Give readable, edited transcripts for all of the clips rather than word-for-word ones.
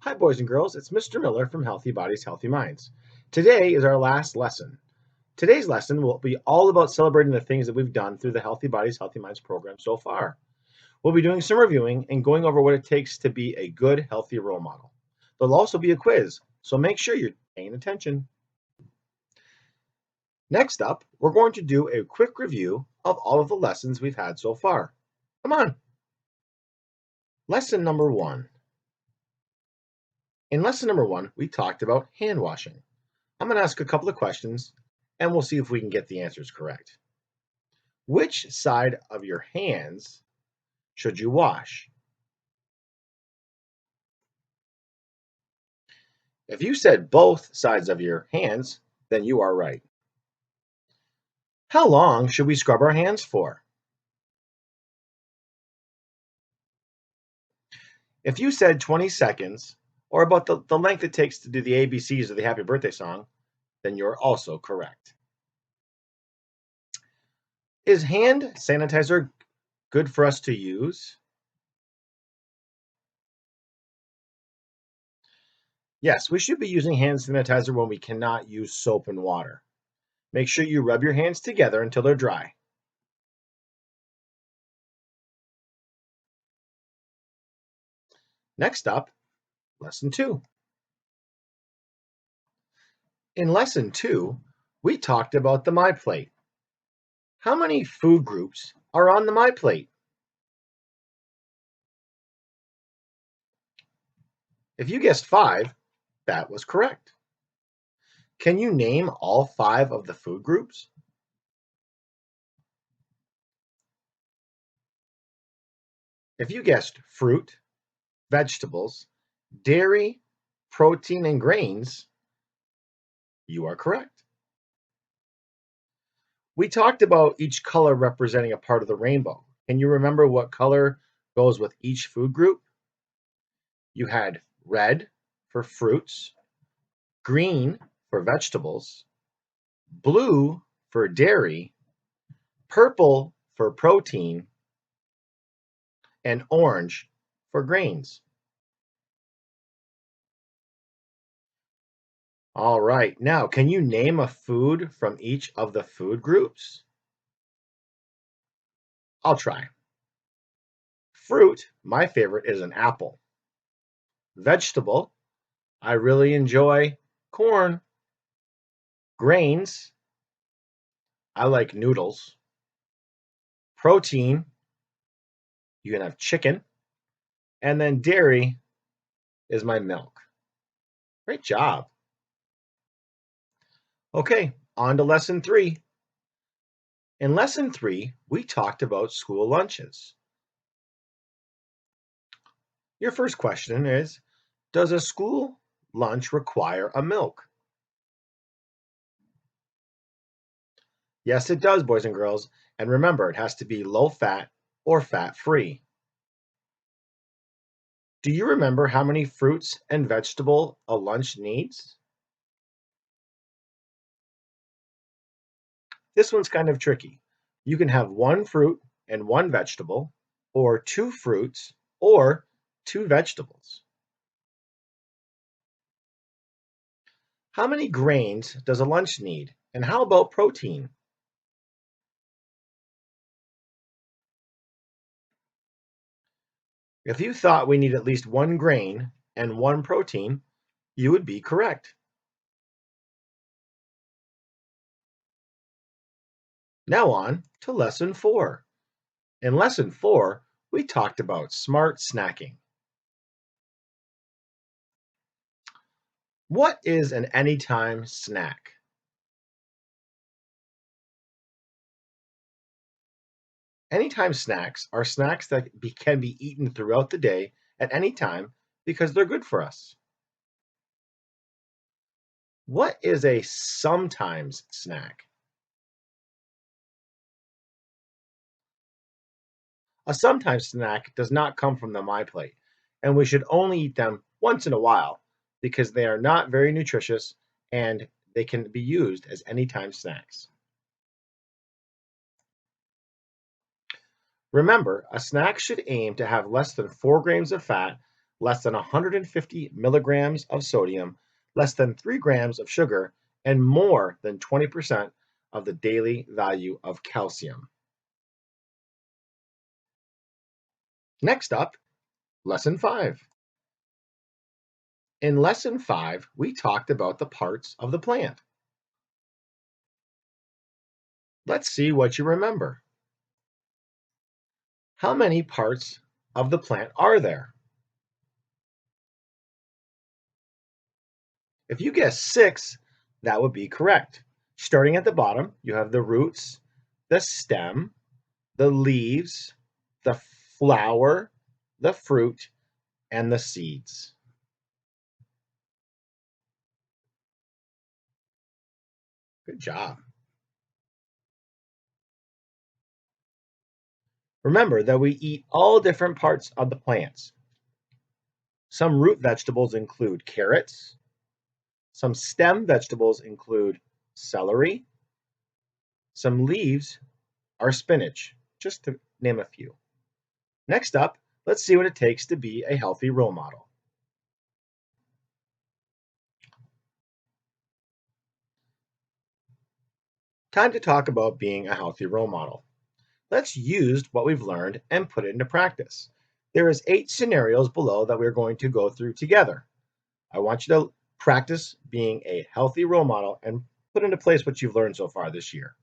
Hi, boys and girls. It's Mr. Miller from Healthy Bodies, Healthy Minds. Today is our last lesson. Today's lesson will be all about celebrating the things that we've done through the Healthy Bodies, Healthy Minds program so far. We'll be doing some reviewing and going over what it takes to be a good, healthy role model. There'll also be a quiz, so make sure you're paying attention. Next up, we're going to do a quick review of all of the lessons we've had so far. Come on. Lesson number 1. In lesson number 1, we talked about hand washing. I'm going to ask a couple of questions, and we'll see if we can get the answers correct. Which side of your hands should you wash? If you said both sides of your hands, then you are right. How long should we scrub our hands for? If you said 20 seconds, or about the length it takes to do the ABCs of the Happy Birthday song, then you're also correct. Is hand sanitizer good for us to use? Yes, we should be using hand sanitizer when we cannot use soap and water. Make sure you rub your hands together until they're dry. Next up, lesson 2. In lesson 2, we talked about the My Plate. How many food groups are on the My Plate? If you guessed 5, that was correct. Can you name all 5 of the food groups? If you guessed fruit, vegetables, dairy, protein, and grains, you are correct. We talked about each color representing a part of the rainbow. Can you remember what color goes with each food group? You had red for fruits, green for vegetables, blue for dairy, purple for protein, and orange for grains. All right, now can you name a food from each of the food groups? I'll try. Fruit, my favorite is an apple. Vegetable, I really enjoy corn. Grains, I like noodles. Protein, you can have chicken. And then dairy is my milk. Great job. Okay, on to lesson 3. In lesson 3, we talked about school lunches. Your first question is, does a school lunch require a milk? Yes, it does, boys and girls. And remember, it has to be low fat or fat free. Do you remember how many fruits and vegetable a lunch needs? This one's kind of tricky. You can have 1 fruit and 1 vegetable, or 2 fruits or 2 vegetables. How many grains does a lunch need? And how about protein? If you thought we need at least 1 grain and 1 protein, you would be correct. Now on to lesson 4. In lesson 4, we talked about smart snacking. What is an anytime snack? Anytime snacks are snacks that can be eaten throughout the day at any time because they're good for us. What is a sometimes snack? A sometimes snack does not come from the My Plate, and we should only eat them once in a while because they are not very nutritious and they can be used as anytime snacks. Remember, a snack should aim to have less than 4 grams of fat, less than 150 milligrams of sodium, less than 3 grams of sugar, and more than 20% of the daily value of calcium. Next up, Lesson 5. In Lesson 5, we talked about the parts of the plant. Let's see what you remember. How many parts of the plant are there? If you guess 6, that would be correct. Starting at the bottom, you have the roots, the stem, the leaves, the flower, the fruit, and the seeds. Good job. Remember that we eat all different parts of the plants. Some root vegetables include carrots. Some stem vegetables include celery. Some leaves are spinach, just to name a few. Next up, let's see what it takes to be a healthy role model. Time to talk about being a healthy role model. Let's use what we've learned and put it into practice. There is 8 scenarios below that we're going to go through together. I want you to practice being a healthy role model and put into place what you've learned so far this year.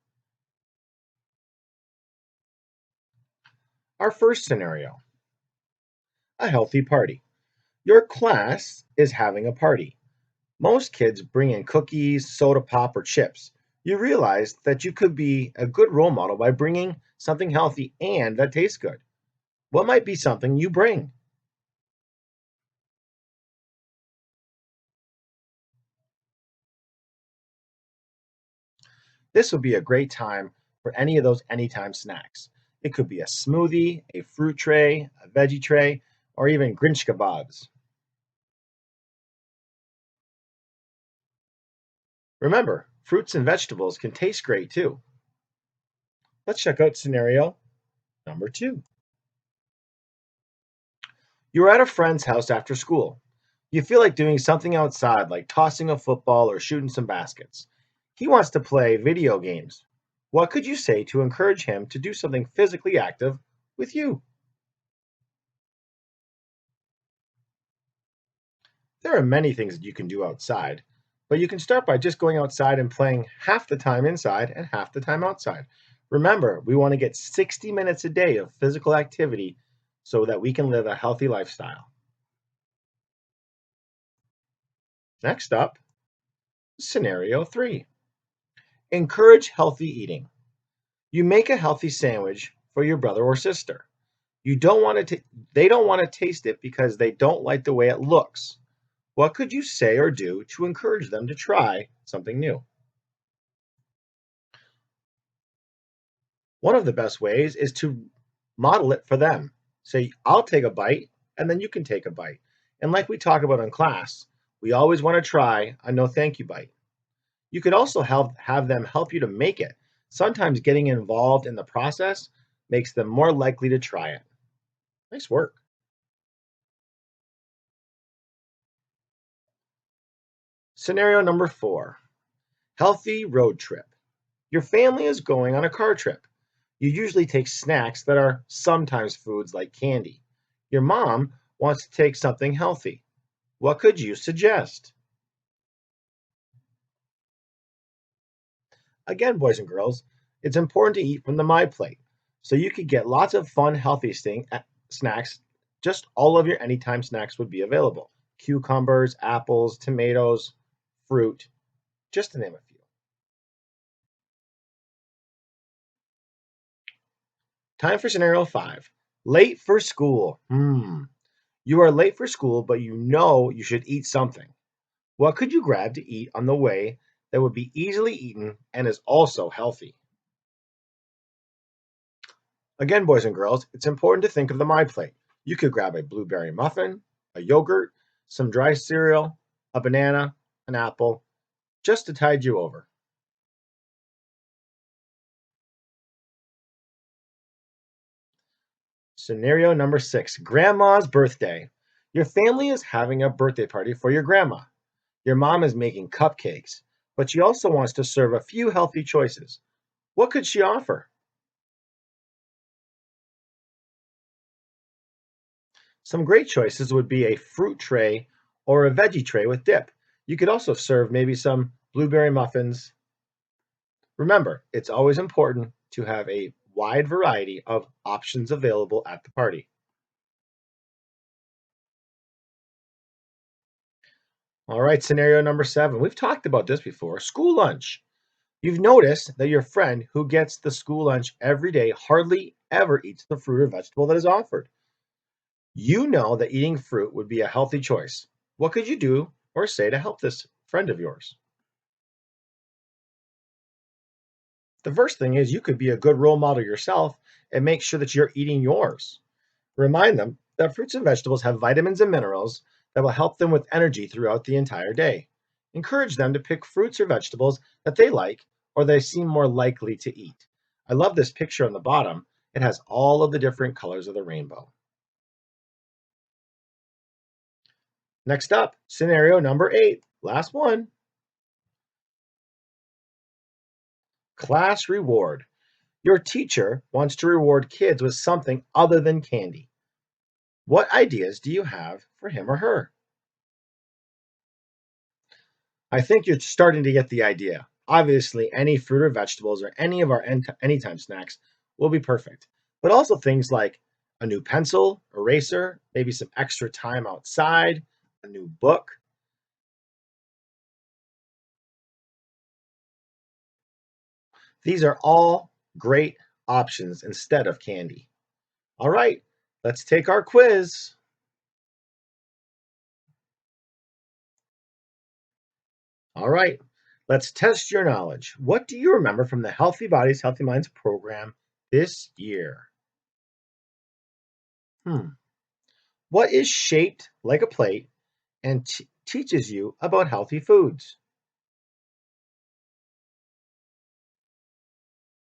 Our first scenario, a healthy party. Your class is having a party. Most kids bring in cookies, soda pop, or chips. You realize that you could be a good role model by bringing something healthy and that tastes good. What might be something you bring? This would be a great time for any of those anytime snacks. It could be a smoothie, a fruit tray, a veggie tray, or even Grinch kebabs. Remember, fruits and vegetables can taste great too. Let's check out scenario number 2. You're at a friend's house after school. You feel like doing something outside, like tossing a football or shooting some baskets. He wants to play video games. What could you say to encourage him to do something physically active with you? There are many things that you can do outside, but you can start by just going outside and playing half the time inside and half the time outside. Remember, we want to get 60 minutes a day of physical activity so that we can live a healthy lifestyle. Next up, scenario 3. Encourage healthy eating. You make a healthy sandwich for your brother or sister. You don't want to they don't want to taste it because they don't like the way it looks. What could you say or do to encourage them to try something new? One of the best ways is to model it for them. Say, I'll take a bite, and then you can take a bite. And like we talk about in class, we always want to try a no thank you bite. You could also have them help you to make it. Sometimes getting involved in the process makes them more likely to try it. Nice work. Scenario number 4, healthy road trip. Your family is going on a car trip. You usually take snacks that are sometimes foods like candy. Your mom wants to take something healthy. What could you suggest? Again, boys and girls, it's important to eat from the My Plate so you could get lots of fun, healthy snacks. Just all of your anytime snacks would be available: cucumbers, apples, tomatoes, fruit, just to name a few. Time for scenario 5. Late for school. You are late for school, but you know you should eat something. What could you grab to eat on the way that would be easily eaten and is also healthy? Again, boys and girls, it's important to think of the My Plate. You could grab a blueberry muffin, a yogurt, some dry cereal, a banana, an apple, just to tide you over. Scenario number 6, Grandma's birthday. Your family is having a birthday party for your grandma. Your mom is making cupcakes, but she also wants to serve a few healthy choices. What could she offer? Some great choices would be a fruit tray or a veggie tray with dip. You could also serve maybe some blueberry muffins. Remember, it's always important to have a wide variety of options available at the party. All right, scenario number 7. We've talked about this before, school lunch. You've noticed that your friend who gets the school lunch every day hardly ever eats the fruit or vegetable that is offered. You know that eating fruit would be a healthy choice. What could you do or say to help this friend of yours? The first thing is you could be a good role model yourself and make sure that you're eating yours. Remind them that fruits and vegetables have vitamins and minerals that will help them with energy throughout the entire day. Encourage them to pick fruits or vegetables that they like or they seem more likely to eat. I love this picture on the bottom. It has all of the different colors of the rainbow. Next up, scenario number 8. Last one, class reward. Your teacher wants to reward kids with something other than candy. What ideas do you have for him or her? I think you're starting to get the idea. Obviously, any fruit or vegetables or any of our anytime snacks will be perfect. But also things like a new pencil, eraser, maybe some extra time outside, a new book. These are all great options instead of candy. All right, let's take our quiz. All right, let's test your knowledge. What do you remember from the Healthy Bodies, Healthy Minds program this year? Hmm. What is shaped like a plate and teaches you about healthy foods?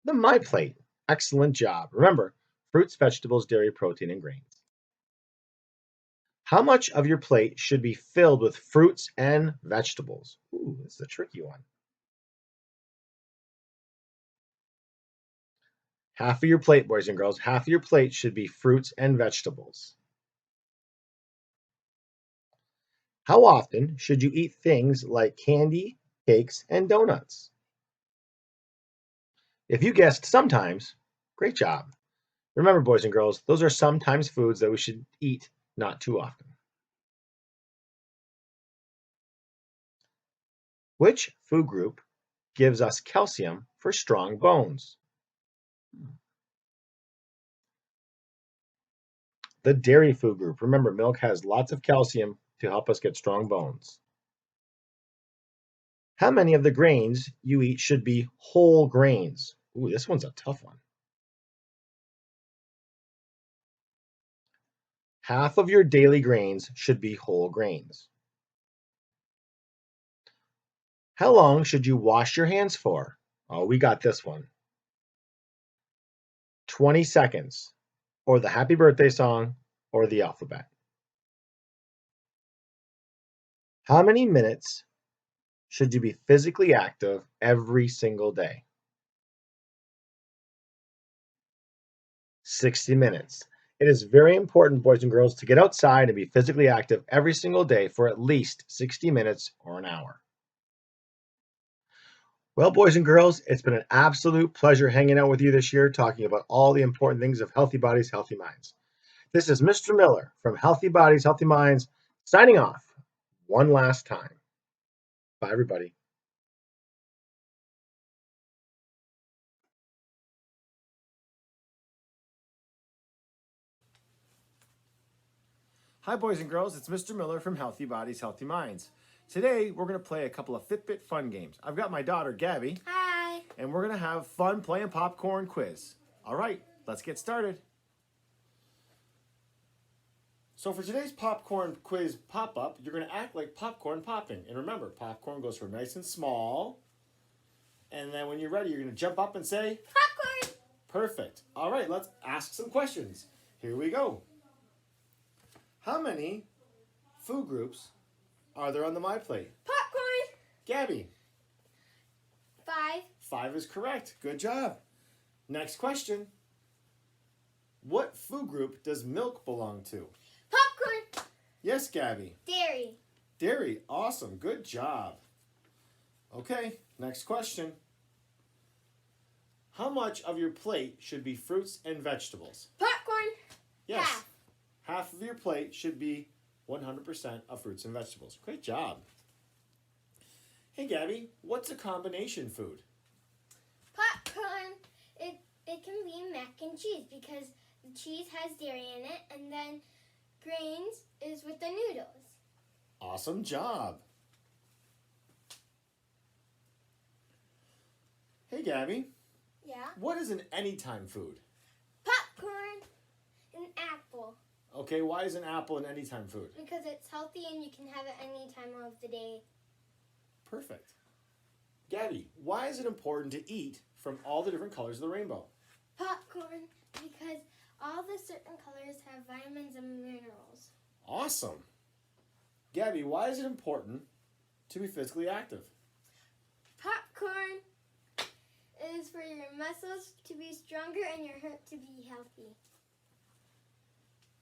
The My Plate. Excellent job. Remember, fruits, vegetables, dairy, protein, and grains. How much of your plate should be filled with fruits and vegetables? Ooh, this is a tricky one. Half of your plate, boys and girls, half of your plate should be fruits and vegetables. How often should you eat things like candy, cakes, and donuts? If you guessed sometimes, great job. Remember, boys and girls, those are sometimes foods that we should eat not too often. Which food group gives us calcium for strong bones? The dairy food group. Remember, milk has lots of calcium to help us get strong bones. How many of the grains you eat should be whole grains? Ooh, this one's a tough one. Half of your daily grains should be whole grains. How long should you wash your hands for? Oh, we got this one. 20 seconds, or the happy birthday song, or the alphabet. How many minutes should you be physically active every single day? 60 minutes. It is very important, boys and girls, to get outside and be physically active every single day for at least 60 minutes or an hour. Well, boys and girls, it's been an absolute pleasure hanging out with you this year, talking about all the important things of healthy bodies, healthy minds. This is Mr. Miller from Healthy Bodies, Healthy Minds, signing off one last time. Bye, everybody. Hi, boys and girls. It's Mr. Miller from Healthy Bodies, Healthy Minds. Today, we're going to play a couple of Fitbit fun games. I've got my daughter, Gabby. Hi. And we're going to have fun playing popcorn quiz. All right, let's get started. So for today's popcorn quiz pop-up, you're going to act like popcorn popping. And remember, popcorn goes from nice and small. And then when you're ready, you're going to jump up and say, Popcorn. perfect. All right, let's ask some questions. Here we go. How many food groups are there on the My Plate? Popcorn. Gabby. 5. 5 is correct. Good job. Next question. What food group does milk belong to? Popcorn. Yes, Gabby. Dairy. Dairy. Awesome. Good job. Okay, next question. How much of your plate should be fruits and vegetables? Popcorn. Yes. Half. Half of your plate should be 100% of fruits and vegetables. Great job. Hey, Gabby, what's a combination food? Popcorn. It can be mac and cheese because the cheese has dairy in it, and then grains is with the noodles. Awesome job. Hey, Gabby, Yeah. what is an anytime food? Popcorn. An apple. Okay, why is an apple an anytime food? Because it's healthy and you can have it any time of the day. Perfect. Gabby, why is it important to eat from all the different colors of the rainbow? Popcorn. Because all the certain colors have vitamins and minerals. Awesome. Gabby, why is it important to be physically active? Popcorn is for your muscles to be stronger and your heart to be healthy.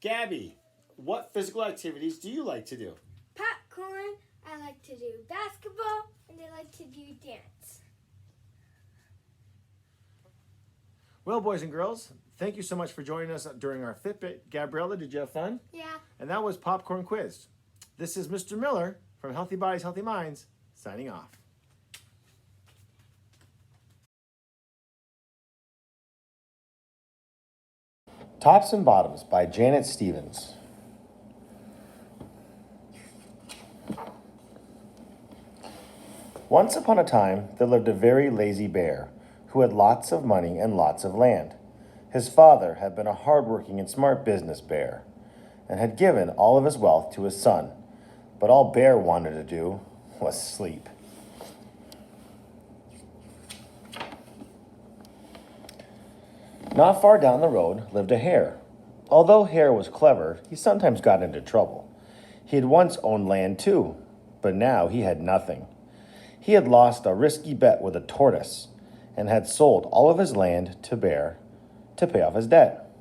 Gabby, what physical activities do you like to do? Popcorn, I like to do basketball, and I like to do dance. Well, boys and girls, thank you so much for joining us during our Fitbit. Gabriella, did you have fun? Yeah. And that was Popcorn Quiz. This is Mr. Miller from Healthy Bodies, Healthy Minds, signing off. Tops and Bottoms by Janet Stevens. Once upon a time, there lived a very lazy bear who had lots of money and lots of land. His father had been a hardworking and smart business bear and had given all of his wealth to his son, but all Bear wanted to do was sleep. Not far down the road lived a hare. Although Hare was clever, he sometimes got into trouble. He had once owned land too, but now he had nothing. He had lost a risky bet with a tortoise and had sold all of his land to Bear to pay off his debt.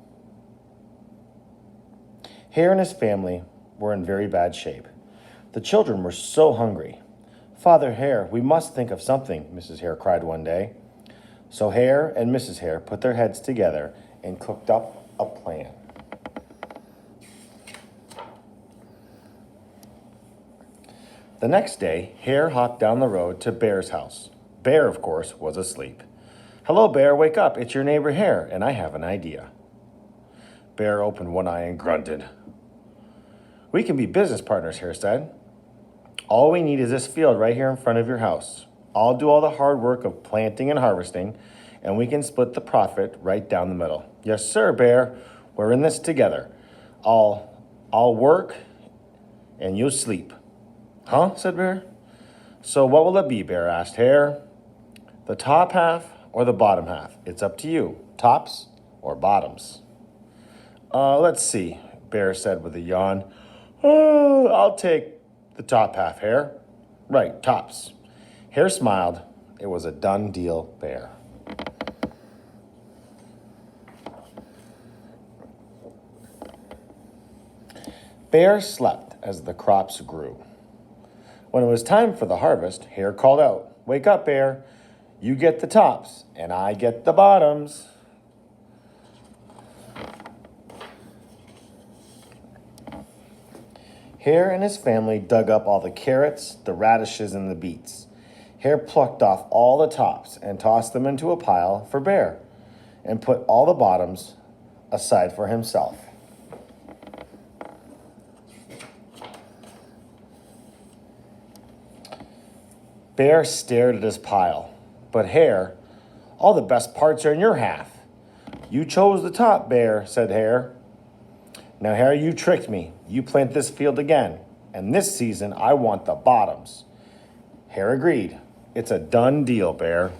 Hare and his family were in very bad shape. The children were so hungry. "Father Hare, we must think of something," Mrs. Hare cried one day. So Hare and Mrs. Hare put their heads together and cooked up a plan. The next day, Hare hopped down the road to Bear's house. Bear, of course, was asleep. "Hello, Bear, wake up. It's your neighbor Hare, and I have an idea." Bear opened one eye and grunted. "We can be business partners," Hare said. "All we need is this field right here in front of your house. I'll do all the hard work of planting and harvesting, and we can split the profit right down the middle." "Yes, sir, Bear. We're in this together. I'll work, and you'll sleep." "Huh?" said Bear. "So what will it be?" Bear asked Hare. "The top half or the bottom half? It's up to you. Tops or bottoms?" Let's see," Bear said with a yawn. I'll take the top half, Hare." "Right, tops." Hare smiled. It was a done deal, Bear. Bear slept as the crops grew. When it was time for the harvest, Hare called out, "Wake up, Bear. You get the tops, and I get the bottoms." Hare and his family dug up all the carrots, the radishes, and the beets. Hare plucked off all the tops and tossed them into a pile for Bear, and put all the bottoms aside for himself. Bear stared at his pile. But Hare, "All the best parts are in your half." "You chose the top, Bear," said Hare. "Now, Hare, you tricked me. You plant this field again, and this season I want the bottoms." Hare agreed. "It's a done deal, Bear."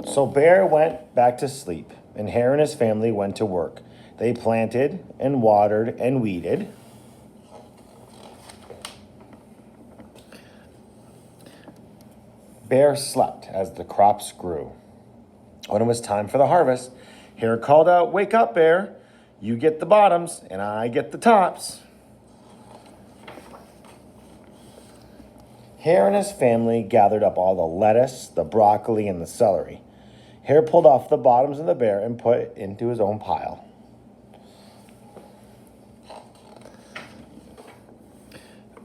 So Bear went back to sleep, and Hare and his family went to work. They planted and watered and weeded. Bear slept as the crops grew. When it was time for the harvest, Hare called out, "Wake up, Bear. You get the bottoms and I get the tops." Hare and his family gathered up all the lettuce, the broccoli, and the celery. Hare pulled off the bottoms of the bear and put it into his own pile.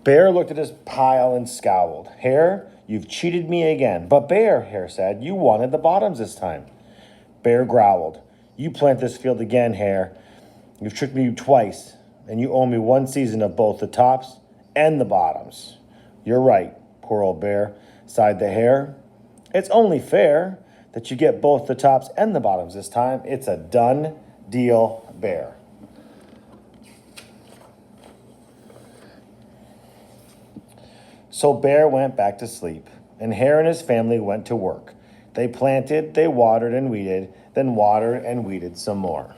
Bear looked at his pile and scowled. "Hare, you've cheated me again." "But Bear," Hare said, "you wanted the bottoms this time." Bear growled. "You plant this field again, Hare. You've tricked me twice, and you owe me one season of both the tops and the bottoms." "You're right, poor old bear," sighed the hare. "It's only fair that you get both the tops and the bottoms this time. It's a done deal, Bear." So Bear went back to sleep, and Hare and his family went to work. They planted, they watered and weeded, then watered and weeded some more.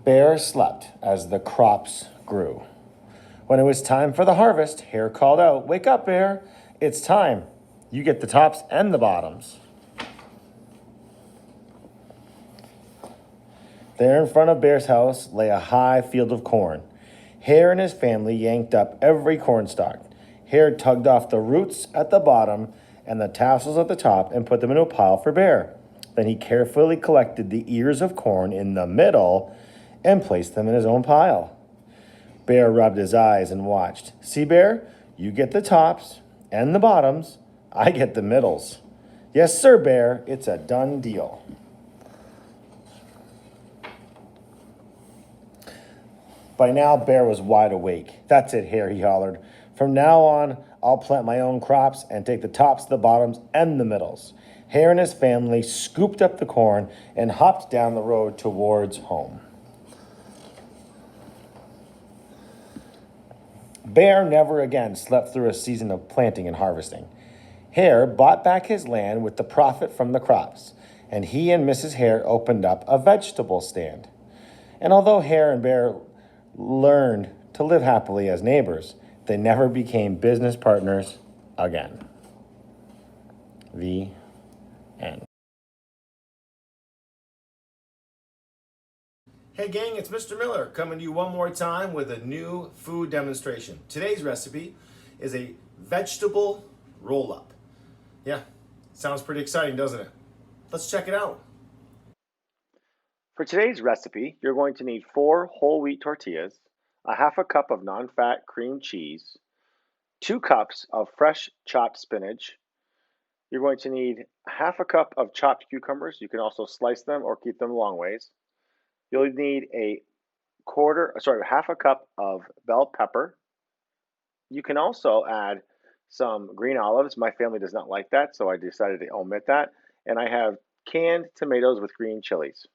Bear slept as the crops grew. When it was time for the harvest, Hare called out, "Wake up, Bear. It's time. You get the tops and the bottoms." There in front of Bear's house lay a high field of corn. Hare and his family yanked up every cornstalk. Hare tugged off the roots at the bottom and the tassels at the top and put them in a pile for Bear. Then he carefully collected the ears of corn in the middle and placed them in his own pile. Bear rubbed his eyes and watched. "See, Bear, you get the tops and the bottoms. I get the middles." "Yes, sir, Bear. It's a done deal." By now, Bear was wide awake. "That's it, Hare," he hollered. "From now on, I'll plant my own crops and take the tops, the bottoms, and the middles." Hare and his family scooped up the corn and hopped down the road towards home. Bear never again slept through a season of planting and harvesting. Hare bought back his land with the profit from the crops, and he and Mrs. Hare opened up a vegetable stand. And although Hare and Bear learned to live happily as neighbors, they never became business partners again. The end. Hey gang, it's Mr. Miller coming to you one more time with a new food demonstration. Today's recipe is a vegetable roll-up. Yeah, sounds pretty exciting, doesn't it? Let's check it out. For today's recipe, you're going to need 4 whole wheat tortillas, a half a cup of non-fat cream cheese, 2 cups of fresh chopped spinach. You're going to need half a cup of chopped cucumbers. You can also slice them or keep them long ways. You'll need half a cup of bell pepper. You can also add some green olives. My family does not like that, so I decided to omit that. And I have canned tomatoes with green chilies.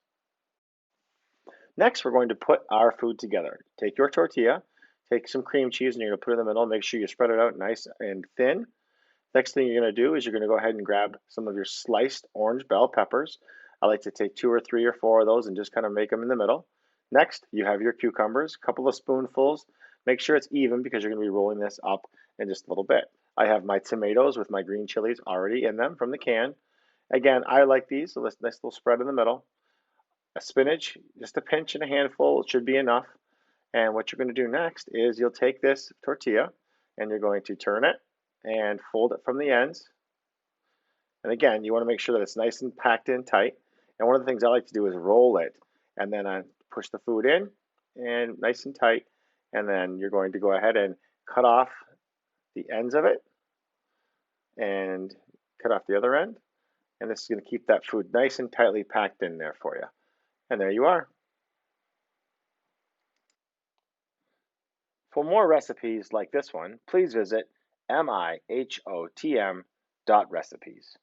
Next, we're going to put our food together. Take your tortilla, take some cream cheese, and you're going to put it in the middle. Make sure you spread it out nice and thin. Next thing you're going to do is you're going to go ahead and grab some of your sliced orange bell peppers. I like to take 2 or 3 or 4 of those and just kind of make them in the middle. Next, you have your cucumbers, a couple of spoonfuls. Make sure it's even because you're going to be rolling this up in just a little bit. I have my tomatoes with my green chilies already in them from the can. Again, I like these, so this nice little spread in the middle. A spinach, just a pinch and a handful, it should be enough. And what you're going to do next is you'll take this tortilla and you're going to turn it and fold it from the ends. And again, you want to make sure that it's nice and packed in tight. And one of the things I like to do is roll it and then I push the food in and nice and tight. And then you're going to go ahead and cut off the ends of it and cut off the other end. And this is going to keep that food nice and tightly packed in there for you. And there you are. For more recipes like this one, please visit mihotm.recipes.